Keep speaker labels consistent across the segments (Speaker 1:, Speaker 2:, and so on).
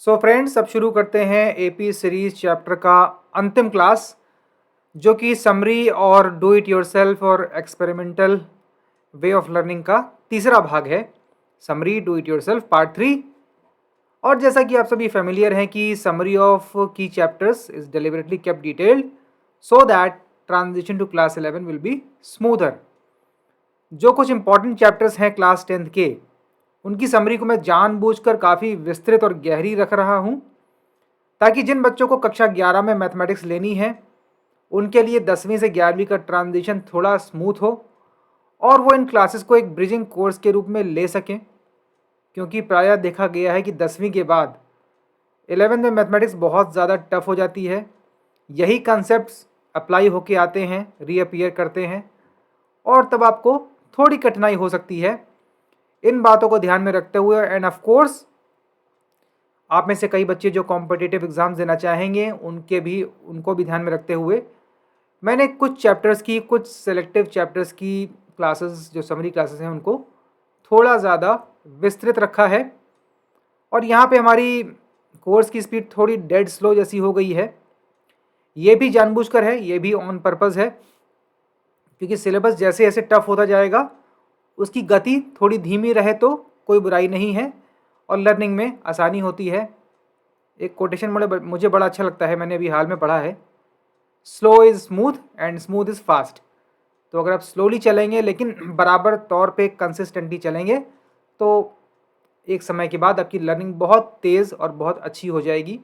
Speaker 1: So friends, अब शुरू करते हैं एपी सीरीज चैप्टर का अंतिम क्लास, जो कि समरी और डू इट योरसेल्फ और एक्सपेरिमेंटल वे ऑफ लर्निंग का तीसरा भाग है। Summary do it yourself part 3। और जैसा कि आप सभी फेमिलियर हैं कि summary of key chapters is deliberately kept detailed so that transition to class 11 will be smoother. जो कुछ इंपॉर्टेंट चैप्टर्स हैं क्लास 10th के, उनकी समरी को मैं जानबूझकर काफ़ी विस्तृत और गहरी रख रहा हूँ, ताकि जिन बच्चों को कक्षा 11 में मैथमेटिक्स लेनी है उनके लिए 10वीं से 11वीं का ट्रांजिशन थोड़ा स्मूथ हो और वो इन क्लासेस को एक ब्रिजिंग कोर्स के रूप में ले सकें। क्योंकि प्रायः देखा गया है कि 10वीं के बाद 11th में मैथमेटिक्स बहुत ज़्यादा टफ हो जाती है। यही कंसेप्ट्स अप्लाई होके आते हैं, रीअपीयर करते हैं, और तब आपको थोड़ी कठिनाई हो सकती है। इन बातों को ध्यान में रखते हुए एंड ऑफ कोर्स आप में से कई बच्चे जो कॉम्पिटिटिव एग्ज़ाम्स देना चाहेंगे उनको भी ध्यान में रखते हुए मैंने कुछ चैप्टर्स की, कुछ सेलेक्टिव चैप्टर्स की क्लासेस जो समरी क्लासेस हैं उनको थोड़ा ज़्यादा विस्तृत रखा है। और यहाँ पे हमारी कोर्स की स्पीड थोड़ी डेड स्लो जैसी हो गई है। ये भी जानबूझकर है, ये भी ऑन पर्पज़ है, क्योंकि सिलेबस जैसे जैसे टफ होता जाएगा उसकी गति थोड़ी धीमी रहे तो कोई बुराई नहीं है और लर्निंग में आसानी होती है। एक कोटेशन मुझे बड़ा अच्छा लगता है, मैंने अभी हाल में पढ़ा है, slow is smooth and smooth is fast. तो अगर आप स्लोली चलेंगे लेकिन बराबर तौर पे कंसिस्टेंटली चलेंगे तो एक समय के बाद आपकी लर्निंग बहुत तेज़ और बहुत अच्छी हो जाएगी।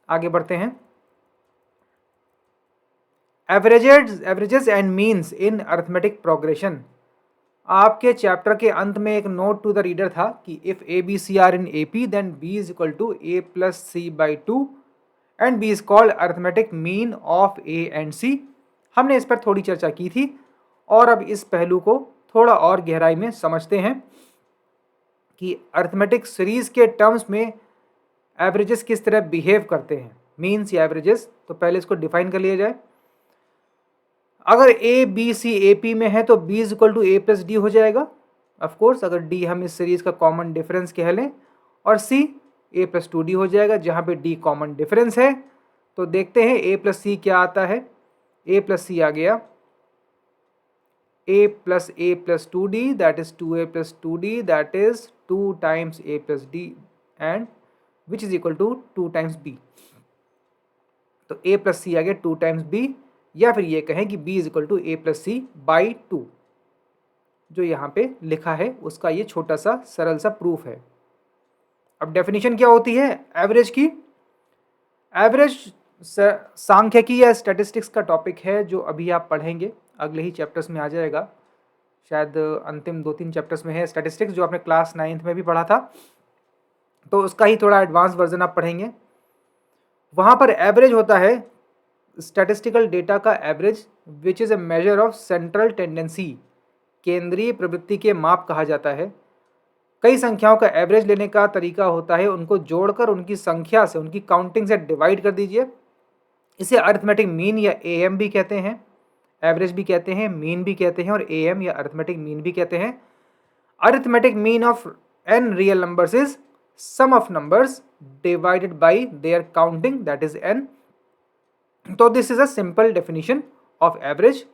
Speaker 1: आगे बढ़ते हैं। Averages and means in arithmetic progression. आपके चैप्टर के अंत में एक नोट टू द रीडर था कि if A B C are in A P then B is equal to A plus C by 2 and B is called arithmetic mean of A and C. हमने इस पर थोड़ी चर्चा की थी और अब इस पहलू को थोड़ा और गहराई में समझते हैं कि अर्थमेटिक सीरीज के टर्म्स में एवरेजेस किस तरह बिहेव करते हैं, मीन्स या एवरेजेस। तो पहले इसको डिफाइन कर लिया जाए। अगर ए बी सी ए पी में है तो B is equal to A plus D हो जाएगा। ऑफकोर्स अगर डी हम इस सीरीज का कॉमन डिफरेंस कह लें और सी ए प्लस 2 डी हो जाएगा, जहाँ पे डी कॉमन डिफरेंस है। तो देखते हैं ए प्लस सी क्या आता है। ए प्लस सी आ गया A plus 2 D that is 2a plus 2 D that is 2 times A plus D and which is equal to 2 times B. तो ए प्लस सी आ गया 2 टाइम्स बी, या फिर ये कहें कि b is equal to A plus C by 2। जो यहाँ पे लिखा है उसका ये छोटा सा सरल सा प्रूफ है। अब डेफिनेशन क्या होती है एवरेज की। एवरेज सांख्यिकी या स्टैटिस्टिक्स का टॉपिक है जो अभी आप पढ़ेंगे, अगले ही चैप्टर्स में आ जाएगा। शायद अंतिम 2-3 चैप्टर्स में है स्टैटिस्टिक्स, जो आपने क्लास 9th में भी पढ़ा था, तो उसका ही थोड़ा एडवांस वर्जन आप पढ़ेंगे। वहाँ पर एवरेज होता है स्टैटिस्टिकल डेटा का average, which is a measure of central tendency. केंद्रीय प्रवृत्ति के माप कहा जाता है। कई संख्याओं का एवरेज लेने का तरीका होता है उनको जोड़कर उनकी संख्या से, उनकी काउंटिंग से डिवाइड कर दीजिए। इसे अरिथमेटिक मीन या एएम भी कहते हैं, एवरेज भी कहते हैं, मीन भी कहते हैं, और एएम या अरिथमेटिक मीन भी कहते हैं। Arithmetic mean of n real numbers is sum of numbers divided by their counting that is n। तो this is a simple definition of average.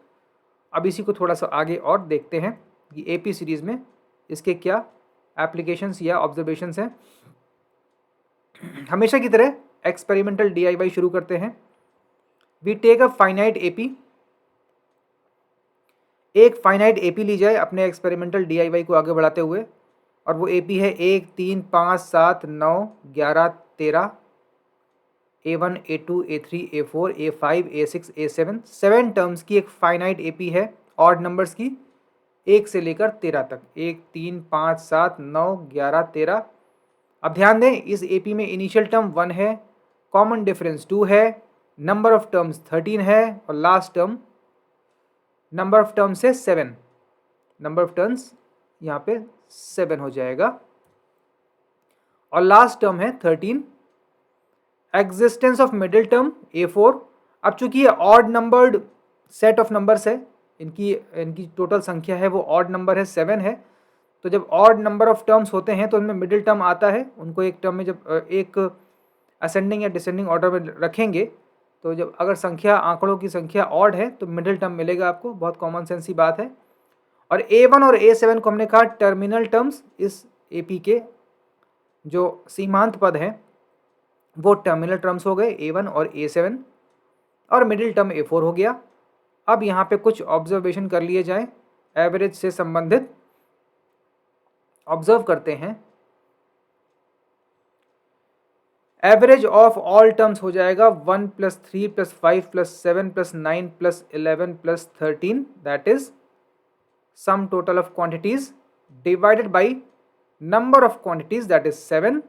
Speaker 1: अब इसी को थोड़ा सा आगे और देखते हैं कि एपी सीरीज में इसके क्या एप्लीकेशंस या ऑब्जर्वेशंस हैं। हमेशा की तरह एक्सपेरिमेंटल DIY शुरू करते हैं। We take a finite AP. एक फाइनाइट एपी ली जाए अपने एक्सपेरिमेंटल DIY को आगे बढ़ाते हुए, और वो एपी है 1, 3, 5, 7, 9, 11, 13, A1, A2, A3, A4, A5, A6, A7 7 terms की एक फाइनाइट एपी है, ऑड नंबर्स की, 1 से लेकर 13 तक। 1, 3, 5, 7, 9, 11, 13। अब ध्यान दें, इस एपी में इनिशियल टर्म 1 है, कॉमन डिफरेंस 2 है, नंबर ऑफ टर्म्स 13 है, और last term number of terms है 7। नंबर ऑफ टर्म्स यहाँ पे 7 हो जाएगा, और लास्ट टर्म है 13। Existence of middle term A4। अब चूंकि ये odd numbered set of numbers है, इनकी टोटल संख्या है वो ऑड नंबर है 7 है, तो जब ऑड नंबर ऑफ टर्म्स होते हैं तो उनमें मिडिल टर्म आता है। उनको एक टर्म में जब एक असेंडिंग या डिसेंडिंग ऑर्डर में रखेंगे तो जब अगर संख्या आंकड़ों की संख्या ऑड है तो मिडिल टर्म मिलेगा आपको, बहुत कॉमन सेंस ही बात है। और A1 और A7 को हमने कहा टर्मिनल टर्म्स, इस AP के जो सीमांत पद हैं वो टर्मिनल टर्म्स हो गए A1 और A7, और मिडिल टर्म A4 हो गया। अब यहाँ पे कुछ ऑब्जर्वेशन कर लिए जाएं एवरेज से संबंधित। ऑब्जर्व करते हैं, एवरेज ऑफ ऑल टर्म्स हो जाएगा 1 + 3 + 5 + 7 + 9 + 11 + 13, that is sum total of quantities divided by number of quantities that is 7।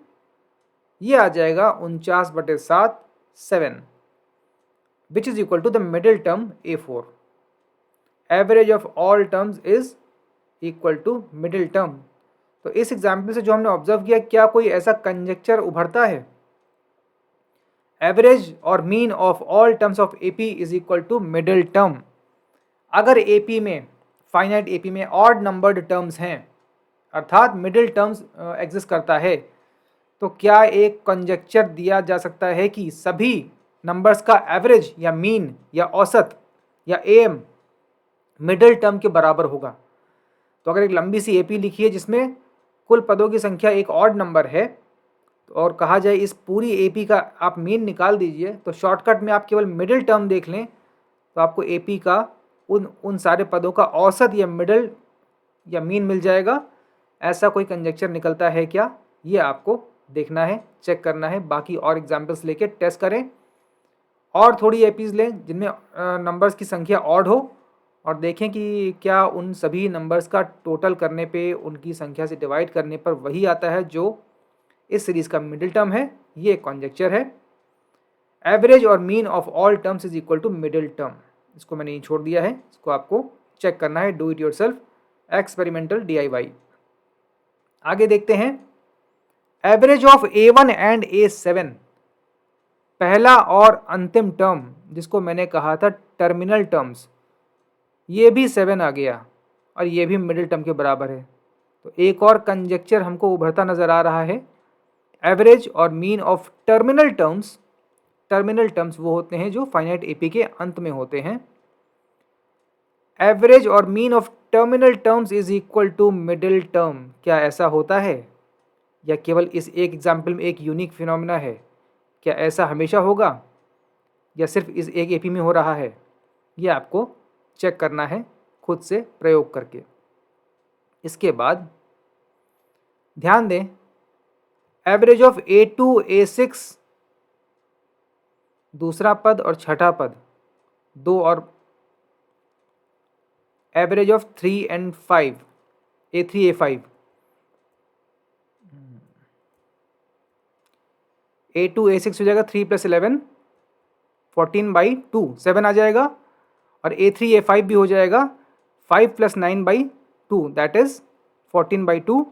Speaker 1: ये आ जाएगा 49/7 7, which is equal to the middle term A4। Average of all terms is equal to middle term. तो इस example से जो हमने observe किया, क्या कोई ऐसा कंजेक्चर उभरता है? एवरेज और mean of all terms of AP is equal to middle term. अगर AP में, फाइनाइट AP में ऑड नंबर्ड टर्म्स हैं, अर्थात मिडिल टर्म्स एग्जिस्ट करता है, तो क्या एक कंजेक्चर दिया जा सकता है कि सभी नंबर्स का एवरेज या मीन या औसत या AM मिडिल टर्म के बराबर होगा? तो अगर एक लंबी सी AP लिखी है जिसमें कुल पदों की संख्या एक ऑड नंबर है और कहा जाए इस पूरी AP का आप मीन निकाल दीजिए, तो शॉर्टकट में आप केवल मिडिल टर्म देख लें तो आपको AP का उन सारे पदों का औसत या मिडिल या मीन मिल जाएगा। ऐसा कोई कंजेक्चर निकलता है क्या, ये आपको देखना है, चेक करना है। बाकी और एग्जाम्पल्स लेके टेस्ट करें और थोड़ी APs लें जिनमें नंबर्स की संख्या ऑड हो और देखें कि क्या उन सभी नंबर्स का टोटल करने पे, उनकी संख्या से डिवाइड करने पर वही आता है जो इस सीरीज़ का मिडिल टर्म है। ये एक कॉन्जेक्चर है। एवरेज और mean of all terms is equal to middle term. इसको मैंने यहीं छोड़ दिया है, इसको आपको चेक करना है, do it yourself, experimental DIY। आगे देखते हैं, average of A1 and A7, पहला और अंतिम टर्म जिसको मैंने कहा था टर्मिनल टर्म्स, ये भी 7 आ गया और ये भी मिडिल टर्म के बराबर है। तो एक और कंजेक्चर हमको उभरता नज़र आ रहा है। एवरेज और mean of terminal terms, terminal terms वो होते हैं जो फाइनाइट AP के अंत में होते हैं। एवरेज और mean of terminal terms is equal to middle term. क्या ऐसा होता है या केवल इस एक एग्जाम्पल में एक यूनिक फिनोमेना है? क्या ऐसा हमेशा होगा या सिर्फ इस एक AP में हो रहा है? ये आपको चेक करना है खुद से प्रयोग करके। इसके बाद ध्यान दें, एवरेज ऑफ A2 A6 दूसरा पद और छठा पद दो, और average of 3 and 5 A3 A5, A2 A6 हो जाएगा 3 + 11 14/2 7 आ जाएगा, और A3 A5 भी हो जाएगा 5 + 9/2 दैट इज 14/2।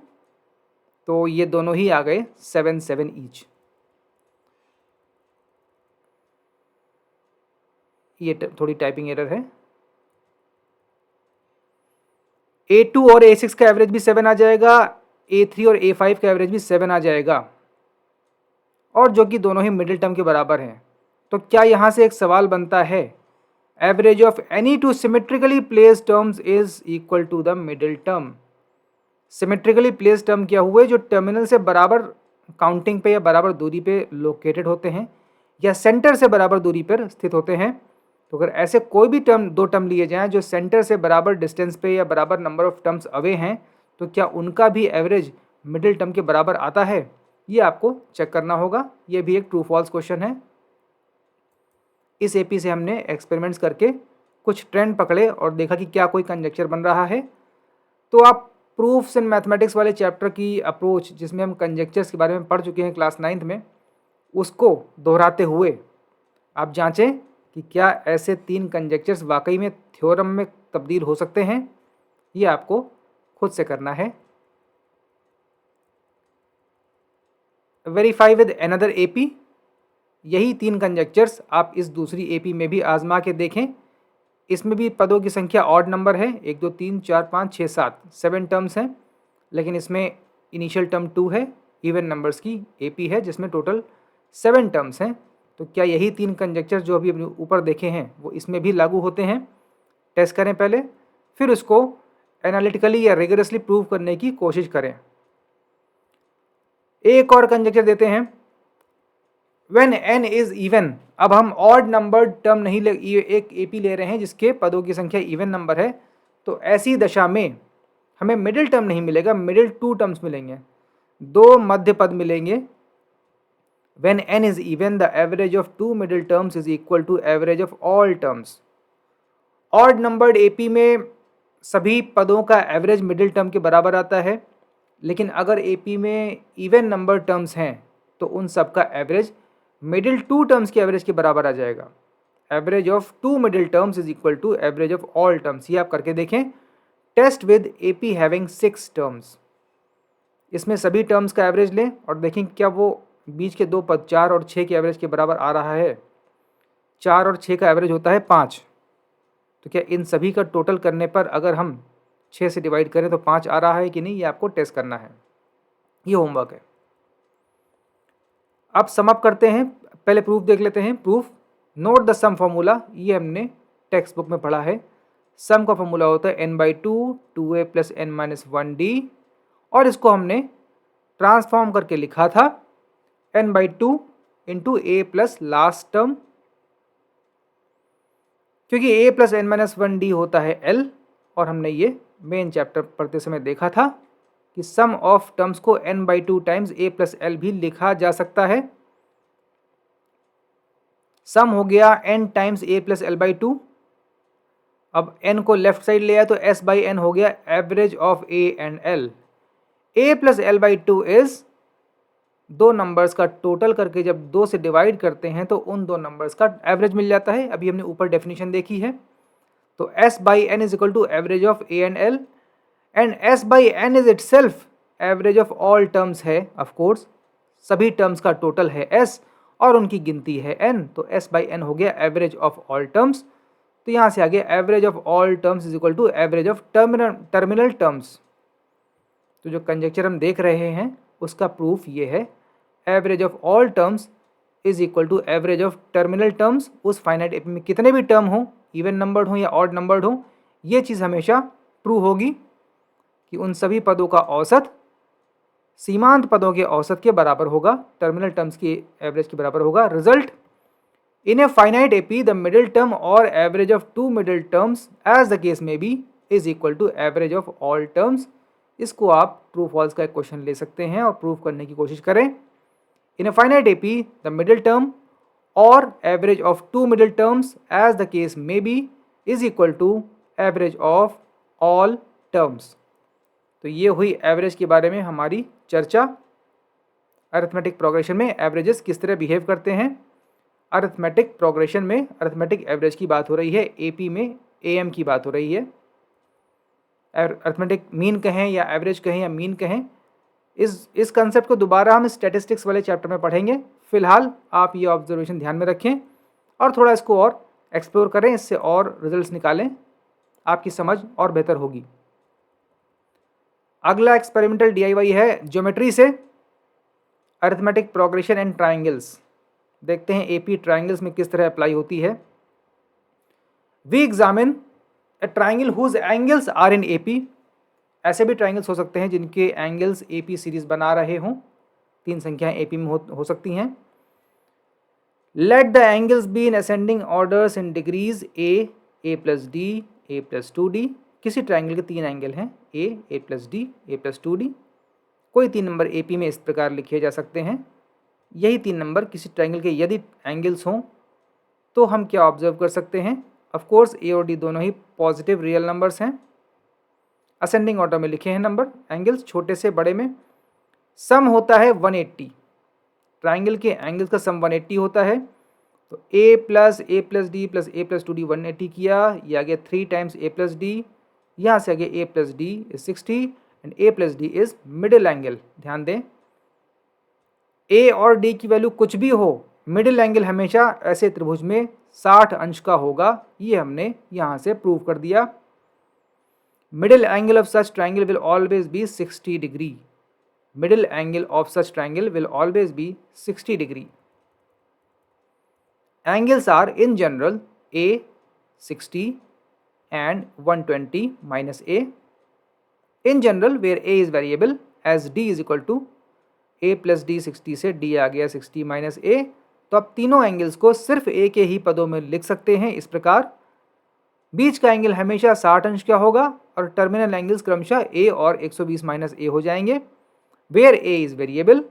Speaker 1: तो ये दोनों ही आ गए 7 7 ईच। ये थोड़ी टाइपिंग एरर है। A2 और A6 का एवरेज भी 7 आ जाएगा, A3 और A5 का एवरेज भी 7 आ जाएगा, और जो कि दोनों ही मिडिल टर्म के बराबर हैं। तो क्या यहाँ से एक सवाल बनता है, average of any two symmetrically placed terms is equal to the middle term. Symmetrically placed term क्या हुए? जो टर्मिनल से बराबर काउंटिंग पे या बराबर दूरी पे लोकेटेड होते हैं या सेंटर से बराबर दूरी पर स्थित होते हैं। तो अगर ऐसे कोई भी टर्म, दो टर्म लिए जाएं जो सेंटर से बराबर डिस्टेंस पे या बराबर नंबर ऑफ टर्म्स अवे हैं, तो क्या उनका भी एवरेज मिडिल टर्म के बराबर आता है? ये आपको चेक करना होगा। ये भी एक ट्रू फॉल्स क्वेश्चन है। इस AP से हमने एक्सपेरिमेंट्स करके कुछ ट्रेंड पकड़े और देखा कि क्या कोई कंजेक्चर बन रहा है। तो आप प्रूफ्स इन मैथमेटिक्स वाले चैप्टर की अप्रोच, जिसमें हम कंजेक्चर्स के बारे में पढ़ चुके हैं क्लास 9th में, उसको दोहराते हुए आप जांचें कि क्या ऐसे 3 कंजेक्चर्स वाकई में थ्योरम में तब्दील हो सकते हैं। ये आपको खुद से करना है। Verify with another AP। यही 3 कंजेक्चर्स आप इस दूसरी AP में भी आजमा के देखें। इसमें भी पदों की संख्या ऑड नंबर है, 1 2 3 4 5 6 7 7 टर्म्स हैं। लेकिन इसमें इनिशियल टर्म 2 है, इवन नंबर्स की AP है जिसमें टोटल 7 टर्म्स हैं। तो क्या यही 3 कंजक्चर जो अभी ऊपर देखे हैं वो इसमें भी लागू होते हैं? टेस्ट करें पहले, फिर उसको एनालिटिकली या रिगरसली प्रूव करने की कोशिश करें। एक और कंजक्चर देते हैं, व्हेन n इज इवन। अब हम ऑड नंबर टर्म नहीं एक AP ले रहे हैं जिसके पदों की संख्या इवन नंबर है, तो ऐसी दशा में हमें मिडिल टर्म नहीं मिलेगा, मिडिल 2 टर्म्स मिलेंगे, 2 मध्य पद मिलेंगे। When n is even the average of 2 middle terms is equal to average of all terms. Odd numbered AP में सभी पदों का एवरेज मिडिल टर्म के बराबर आता है, लेकिन अगर AP में इवन नंबर टर्म्स हैं तो उन सब का एवरेज मिडिल 2 टर्म्स के एवरेज के बराबर आ जाएगा। Average of 2 middle terms is equal to average of all terms. ये आप करके देखें, test with AP having 6 terms. इसमें सभी टर्म्स का एवरेज लें और देखें क्या वो बीच के 2 पद 4 और 6 के एवरेज के बराबर आ रहा है। 4 और 6 का एवरेज होता है 5, तो क्या इन सभी का टोटल करने पर अगर हम 6 से डिवाइड करें तो 5 आ रहा है कि नहीं, ये आपको टेस्ट करना है। ये होमवर्क है। अब सम अप करते हैं, पहले प्रूफ देख लेते हैं। Proof, note the sum formula, ये हमने टेक्स्ट बुक में पढ़ा है। सम का फॉर्मूला होता है n/2 2a + n-1d, और इसको हमने ट्रांसफॉर्म करके लिखा था n/2 into a plus last term, क्योंकि a + n-1d होता है l, और हमने ये मेन चैप्टर पढ़ते समय देखा था कि सम ऑफ टर्म्स को n/2 टाइम्स a + l भी लिखा जा सकता है। सम हो गया n टाइम्स a + l/2। अब n को लेफ्ट साइड ले आया तो s/n हो गया average of a and l। a + l/2 is दो नंबर्स का टोटल करके जब 2 से डिवाइड करते हैं तो उन दो नंबर्स का एवरेज मिल जाता है। अभी हमने ऊपर डेफिनेशन देखी है। तो s/n is equal to average of a and l, and s/n is itself average of all terms है। ऑफ कोर्स सभी टर्म्स का टोटल है s और उनकी गिनती है n, तो s/n हो गया एवरेज ऑफ ऑल टर्म्स। तो यहाँ से आगे average of all terms is equal to average of terminal terms. तो जो कंजक्चर हम देख रहे हैं उसका प्रूफ ये है, average of all terms is equal to average of terminal terms. उस फाइनाइट AP में कितने भी टर्म हो, इवन नंबर्ड हो या ऑड नंबर्ड हो, ये चीज़ हमेशा ट्रू होगी कि उन सभी पदों का औसत सीमांत पदों के औसत के बराबर होगा, टर्मिनल टर्म्स की एवरेज के बराबर होगा। Result, in a finite AP the middle term और average of 2 middle terms as the case में B is equal to average of all terms. इसको आप ट्रू फॉल्स का एक क्वेश्चन ले सकते हैं और प्रूव करने की कोशिश करें। In a finite AP, the middle term or average of 2 middle terms as the case may be is equal to average of all terms। तो ये हुई एवरेज के बारे में हमारी चर्चा। अरिथमेटिक प्रोग्रेशन में एवरेजेस किस तरह बिहेव करते हैं। अरिथमेटिक प्रोग्रेशन में अरिथमेटिक एवरेज की बात हो रही है, AP में AM की बात हो रही है। अरिथमेटिक मीन कहें या एवरेज कहें या मीन कहें, इस कंसेप्ट को दोबारा हम स्टैटिस्टिक्स वाले चैप्टर में पढ़ेंगे। फिलहाल आप ये ऑब्जर्वेशन ध्यान में रखें और थोड़ा इसको और एक्सप्लोर करें, इससे और रिजल्ट्स निकालें, आपकी समझ और बेहतर होगी। अगला एक्सपेरिमेंटल DIY है ज्योमेट्री से, अरिथमेटिक प्रोग्रेशन एंड ट्राइंगल्स। देखते हैं AP ट्राइंगल्स में किस तरह अप्लाई होती है। We examine a triangle whose angles are in AP। ऐसे भी ट्राइंगल्स हो सकते हैं जिनके एंगल्स AP सीरीज बना रहे हों, 3 संख्याएं AP में हो सकती हैं। Let the angles be in ascending orders in degrees a + d, a + 2d। किसी ट्राइंगल के 3 एंगल हैं, a + d, a + 2d। कोई 3 नंबर AP में इस प्रकार लिखे जा सकते हैं। यही 3 नंबर किसी ट्राइंगल के यदि एंगल्स हों तो हम क्या ऑब्जर्व कर सकते हैं। ऑफ कोर्स a और d दोनों ही पॉजिटिव रियल नंबर्स हैं। असेंडिंग ऑर्डर में लिखे हैं नंबर, एंगल्स छोटे से बड़े में। सम होता है 180, ट्राइंगल के एंगल्स का सम 180 होता है। तो a + d + a + 2d 180 किया, ये आ गया 3 टाइम्स a + d, यहाँ से आगे a + d is 60 and a + d is middle angle. ध्यान दें, a और d की वैल्यू कुछ भी हो, मिडिल एंगल हमेशा ऐसे त्रिभुज में 60 अंश का होगा। ये हमने यहाँ से प्रूव कर दिया। Middle angle of such triangle will always be 60 degree. Middle angle of such triangle will always be 60 degree. Angles are in general A 60 and 120 minus A. In general, where A is variable, as D is equal to A plus D 60 से D आ गया 60 minus A, तो आप तीनों angles को सिर्फ A के ही पदों में लिख सकते हैं इस प्रकार। बीच का एंगल हमेशा 60 अंश का होगा और टर्मिनल एंगल्स क्रमशः A और 120 माइनस A हो जाएंगे, वेयर A इज वेरिएबल।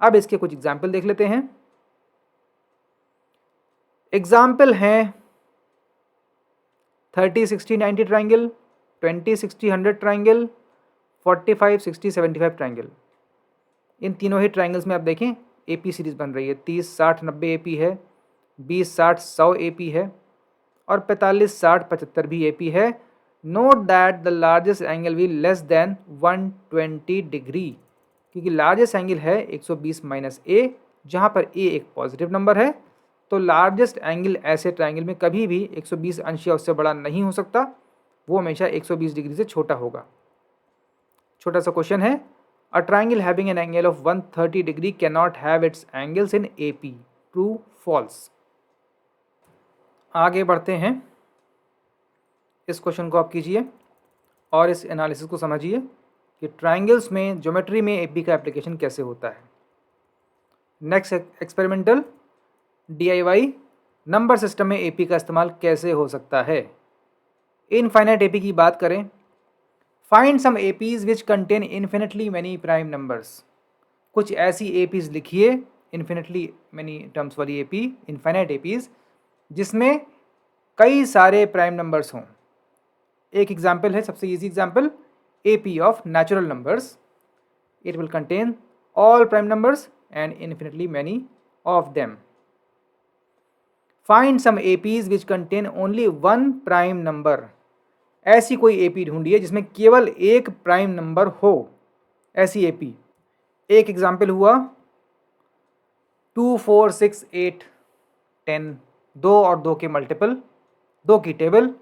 Speaker 1: अब इसके कुछ एग्जाम्पल देख लेते हैं। एग्जाम्पल हैं 30-60-90 ट्राइंगल, 20-60-100 ट्राइंगल, 45-60-75 ट्राइंगल। इन तीनों ही ट्राइंगल्स में आप देखें AP सीरीज बन रही है। 30-60-90 AP है, 20-60-100 AP है और 45-60-75 भी AP है। Note that the largest angle भी लेस देन 120 डिग्री, क्योंकि लार्जेस्ट एंगल है 120 माइनस A, जहाँ पर A एक पॉजिटिव नंबर है, तो लार्जेस्ट एंगल ऐसे ट्राइंगल में कभी भी 120 अंश या उससे बड़ा नहीं हो सकता, वो हमेशा 120 डिग्री से छोटा होगा। छोटा सा क्वेश्चन है, a triangle having an angle of 130 degree can not have its angles in AP, true false. आगे बढ़ते हैं। इस क्वेश्चन को आप कीजिए और इस एनालिसिस को समझिए कि ट्राइंगल्स में ज्योमेट्री में AP का एप्लीकेशन कैसे होता है। Next experimental DIY, number system में AP का इस्तेमाल कैसे हो सकता है। इनफाइनाइट AP की बात करें, find some APs which contain infinitely many prime numbers. कुछ ऐसी APs लिखिए, इन्फिनिटली मैनी टर्म्स वाली AP, इनफाइनाइट APs, जिसमें कई सारे प्राइम नंबर्स हों। एक एग्जाम्पल है, सबसे easy example, AP of natural numbers. It will contain all prime numbers and infinitely many of them. Find some APs which contain only one prime number. ऐसी कोई AP ढूंढिए जिसमें केवल एक प्राइम नंबर हो, ऐसी AP। एक एग्जाम्पल हुआ 2, 4, 6, 8, 10, 2 और 2 के मल्टीपल, 2 की टेबल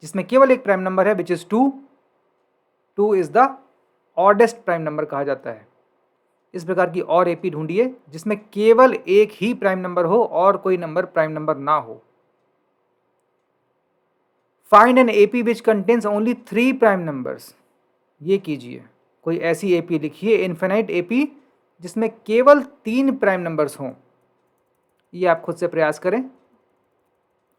Speaker 1: जिसमें केवल एक प्राइम नंबर है which is 2। 2 is the oddest prime number कहा जाता है। इस प्रकार की और AP ढूंढिए जिसमें केवल एक ही प्राइम नंबर हो और कोई नंबर प्राइम नंबर ना हो। Find an AP which contains only 3 prime numbers. ये कीजिए, कोई ऐसी AP लिखिए, इन्फिनाइट AP, जिसमें केवल 3 प्राइम नंबर्स हों। ये आप खुद से प्रयास करें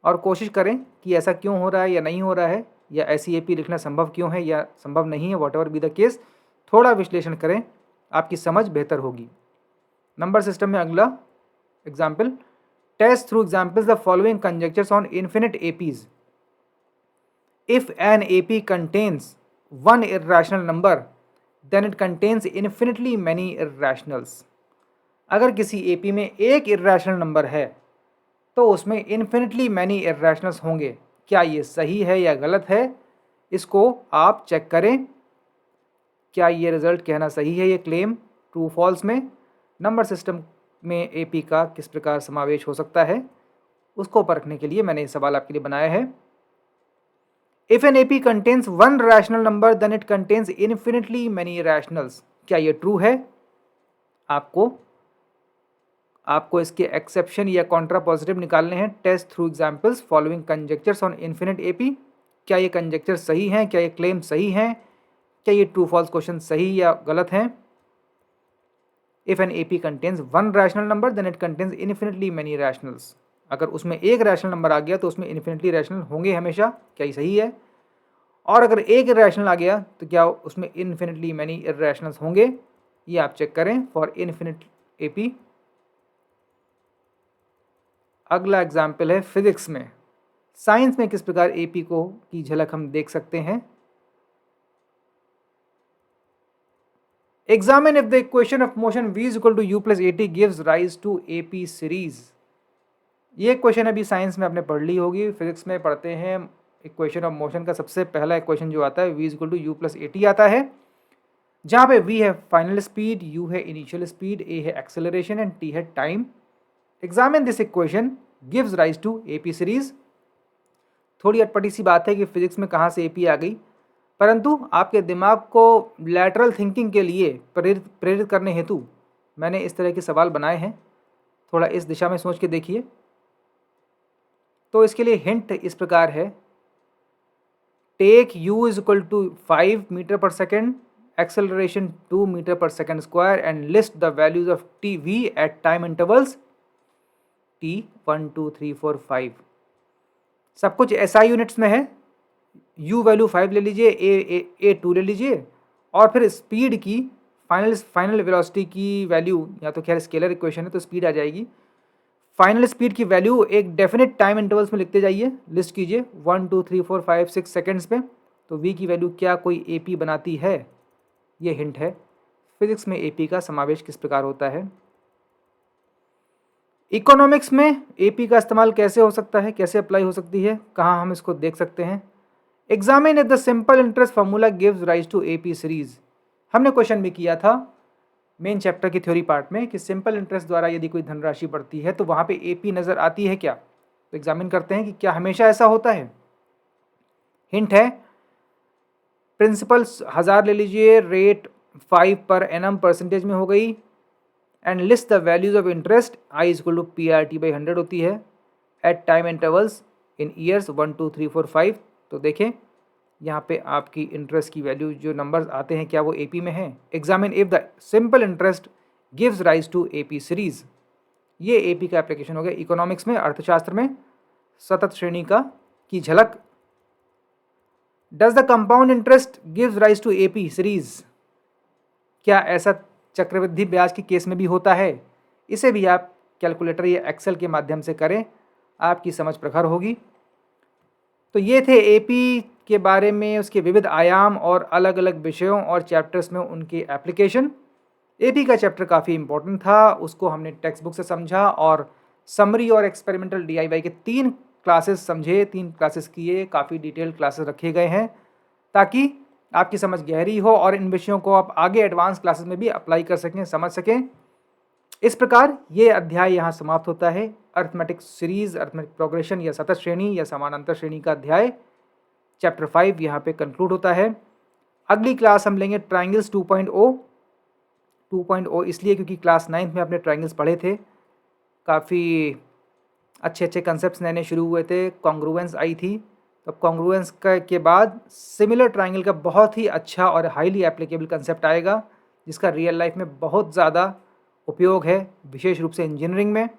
Speaker 1: और कोशिश करें कि ऐसा क्यों हो रहा है या नहीं हो रहा है, या ऐसी AP लिखना संभव क्यों है या संभव नहीं है, what ever be the case, थोड़ा विश्लेषण करें, आपकी समझ बेहतर होगी। नंबर सिस्टम में अगला example, test through examples the following conjectures on infinite APs। If an AP contains one irrational number then it contains infinitely many irrationals. अगर किसी AP में एक इर्रेशनल नंबर है तो उसमें इन्फिनिटली मैनी इर्रेशनल्स होंगे। क्या ये सही है या गलत है, इसको आप चेक करें। क्या ये रिजल्ट कहना सही है, ये क्लेम, ट्रू फॉल्स में। नंबर सिस्टम में AP का किस प्रकार समावेश हो सकता है, उसको परखने के लिए मैंने ये सवाल आपके लिए बनाया है। If an AP contains one rational number then it contains infinitely many rationals. क्या ये ट्रू है? आपको इसके एक्सेप्शन या कॉन्ट्रा पॉजिटिव निकालने हैं। Test through examples following conjectures on infinite AP। क्या ये कंजेक्चर सही हैं, क्या ये क्लेम सही हैं, क्या ये ट्रू फॉल्स क्वेश्चन सही या गलत हैं। If an AP contains one rational number then it contains infinitely many rationals. अगर उसमें एक रैशनल नंबर आ गया तो उसमें इन्फिनिटली रैशनल होंगे हमेशा, क्या ये सही है? और अगर एक इर्रेशनल आ गया तो क्या उसमें इन्फिनिटली मैनी इर्रेशनल्स होंगे, ये आप चेक करें फॉर इन्फिनिट AP। अगला एग्जाम्पल है फिजिक्स में। साइंस में किस प्रकार AP को की झलक हम देख सकते हैं। Examine if the equation of motion v is equal to u plus AT gives rise to AP series. ये क्वेश्चन अभी साइंस में आपने पढ़ ली होगी। फिजिक्स में पढ़ते हैं इक्वेशन ऑफ मोशन का सबसे पहला इक्वेशन जो आता है v is equal to u plus AT आता है, जहाँ पे v है फाइनल स्पीड, u है इनिशियल स्पीड, a है एक्सेलरेशन एंड t है time. Examine this equation gives rise to AP series. थोड़ी अटपटी सी बात है कि फिजिक्स में कहाँ से AP आ गई, परंतु आपके दिमाग को लैटरल थिंकिंग के लिए प्रेरित करने हेतु मैंने इस तरह के सवाल बनाए हैं। थोड़ा इस दिशा में सोच के देखिए। तो इसके लिए हिंट इस प्रकार है, take u is equal to 5 meter per second, acceleration 2 meter per second square and list the values of T V at time intervals t 1 2 3 4 5। सब कुछ SI यूनिट्स में है। u वैल्यू 5 ले लीजिए, a 2 ले लीजिए, और फिर स्पीड की फाइनल वेलोसिटी की वैल्यू, या तो खैर स्केलर इक्वेशन है तो स्पीड आ जाएगी, फाइनल स्पीड की वैल्यू एक डेफिनेट टाइम इंटरवल्स में लिखते जाइए, लिस्ट कीजिए 1 2 3 4 5 6 सेकेंड्स में। तो v की वैल्यू क्या कोई AP बनाती है, ये हिंट है। फिजिक्स में AP का समावेश किस प्रकार होता है। इकोनॉमिक्स में AP का इस्तेमाल कैसे हो सकता है, कैसे अप्लाई हो सकती है, कहाँ हम इसको देख सकते हैं। Examine if the simple interest formula gives rise to AP series. हमने क्वेश्चन भी किया था मेन चैप्टर की थ्योरी पार्ट में कि सिंपल इंटरेस्ट द्वारा यदि कोई धनराशि बढ़ती है तो वहाँ पे AP नज़र आती है क्या। तो एग्जामिन करते हैं कि क्या हमेशा ऐसा होता है। हिंट है, प्रिंसिपल 1000 ले लीजिए, रेट 5 पर एनम परसेंटेज में हो गई, and list the values of interest I is equal to PRT/100 होती है at time intervals in years 1 2 3 4 5। तो देखें यहाँ पे आपकी इंटरेस्ट की वैल्यू जो नंबर्स आते हैं क्या वो AP में है। Examine if the simple interest gives rise to AP series. ये AP का एप्लीकेशन हो गया इकोनॉमिक्स में, अर्थशास्त्र में सतत श्रेणी का की झलक। Does the compound interest gives rise to AP series. क्या ऐसा चक्रवृद्धि ब्याज के केस में भी होता है। इसे भी आप कैलकुलेटर या एक्सेल के माध्यम से करें, आपकी समझ प्रखर होगी। तो ये थे AP के बारे में, उसके विविध आयाम और अलग अलग विषयों और चैप्टर्स में उनके एप्लीकेशन। AP का चैप्टर काफ़ी इम्पोर्टेंट था, उसको हमने टेक्स्ट बुक से समझा और समरी और एक्सपेरिमेंटल DIY के 3 क्लासेस समझे, 3 क्लासेस किए, काफ़ी डिटेल्ड क्लासेस रखे गए हैं ताकि आपकी समझ गहरी हो और इन विषयों को आप आगे एडवांस क्लासेस में भी अप्लाई कर सकें, समझ सकें। इस प्रकार ये अध्याय यहाँ समाप्त होता है। अर्थमेटिक सीरीज, अर्थमेटिक प्रोग्रेशन या सतत श्रेणी या समानांतर श्रेणी का अध्याय चैप्टर 5 यहाँ पे कंक्लूड होता है। अगली क्लास हम लेंगे ट्राइंगल्स 2.0 इसलिए क्योंकि क्लास 9th में अपने ट्राइंगल्स पढ़े थे, काफ़ी अच्छे कंसेप्ट्स नए शुरू हुए थे, कॉन्ग्रुएंस आई थी। तो कॉन्ग्रुएंस के बाद सिमिलर ट्राइंगल का बहुत ही अच्छा और हाईली एप्लीकेबल कंसेप्ट आएगा जिसका रियल लाइफ में बहुत ज़्यादा उपयोग है, विशेष रूप से इंजीनियरिंग में।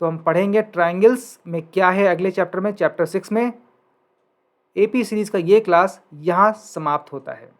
Speaker 1: तो हम पढ़ेंगे ट्राइंगल्स में क्या है अगले चैप्टर में, चैप्टर 6 में। AP सीरीज़ का ये क्लास यहाँ समाप्त होता है।